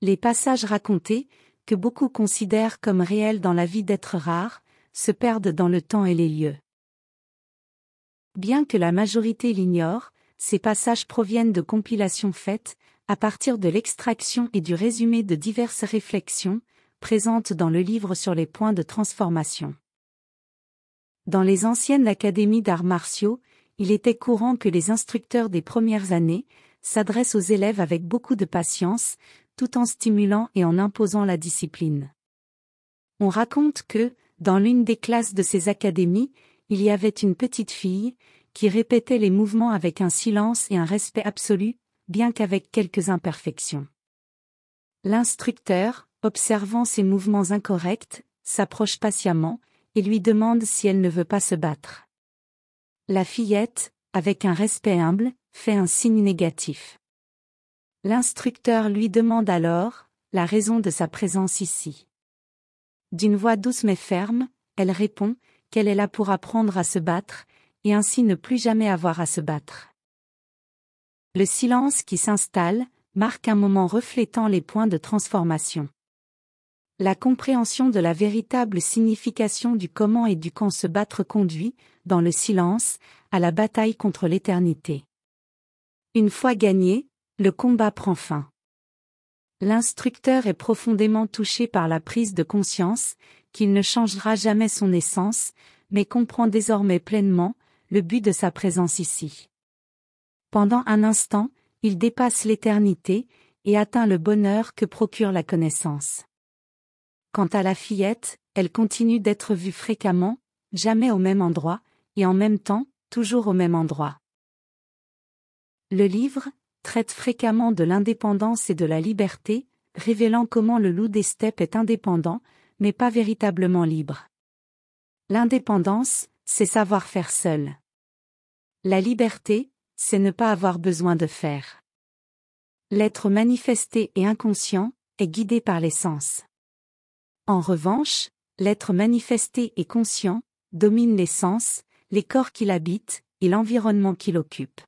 Les passages racontés, que beaucoup considèrent comme réels dans la vie d'êtres rares, se perdent dans le temps et les lieux. Bien que la majorité l'ignore, ces passages proviennent de compilations faites, à partir de l'extraction et du résumé de diverses réflexions, présentes dans le livre sur les points de transformation. Dans les anciennes académies d'arts martiaux, il était courant que les instructeurs des premières années s'adressent aux élèves avec beaucoup de patience, tout en stimulant et en imposant la discipline. On raconte que, dans l'une des classes de ces académies, il y avait une petite fille, qui répétait les mouvements avec un silence et un respect absolu, bien qu'avec quelques imperfections. L'instructeur, observant ses mouvements incorrects, s'approche patiemment, et lui demande si elle ne veut pas se battre. La fillette, avec un respect humble, fait un signe négatif. L'instructeur lui demande alors la raison de sa présence ici. D'une voix douce mais ferme, elle répond qu'elle est là pour apprendre à se battre, et ainsi ne plus jamais avoir à se battre. Le silence qui s'installe marque un moment reflétant les points de transformation. La compréhension de la véritable signification du comment et du quand se battre conduit, dans le silence, à la bataille contre l'éternité. Une fois gagné, le combat prend fin. L'instructeur est profondément touché par la prise de conscience, qu'il ne changera jamais son essence, mais comprend désormais pleinement le but de sa présence ici. Pendant un instant, il dépasse l'éternité, et atteint le bonheur que procure la connaissance. Quant à la fillette, elle continue d'être vue fréquemment, jamais au même endroit, et en même temps, toujours au même endroit. Le livre traite fréquemment de l'indépendance et de la liberté, révélant comment le loup des steppes est indépendant, mais pas véritablement libre. L'indépendance, c'est savoir faire seul. La liberté, c'est ne pas avoir besoin de faire. L'être manifesté et inconscient est guidé par les sens. En revanche, l'être manifesté et conscient domine les sens, les corps qui l'habitent et l'environnement qui l'occupe.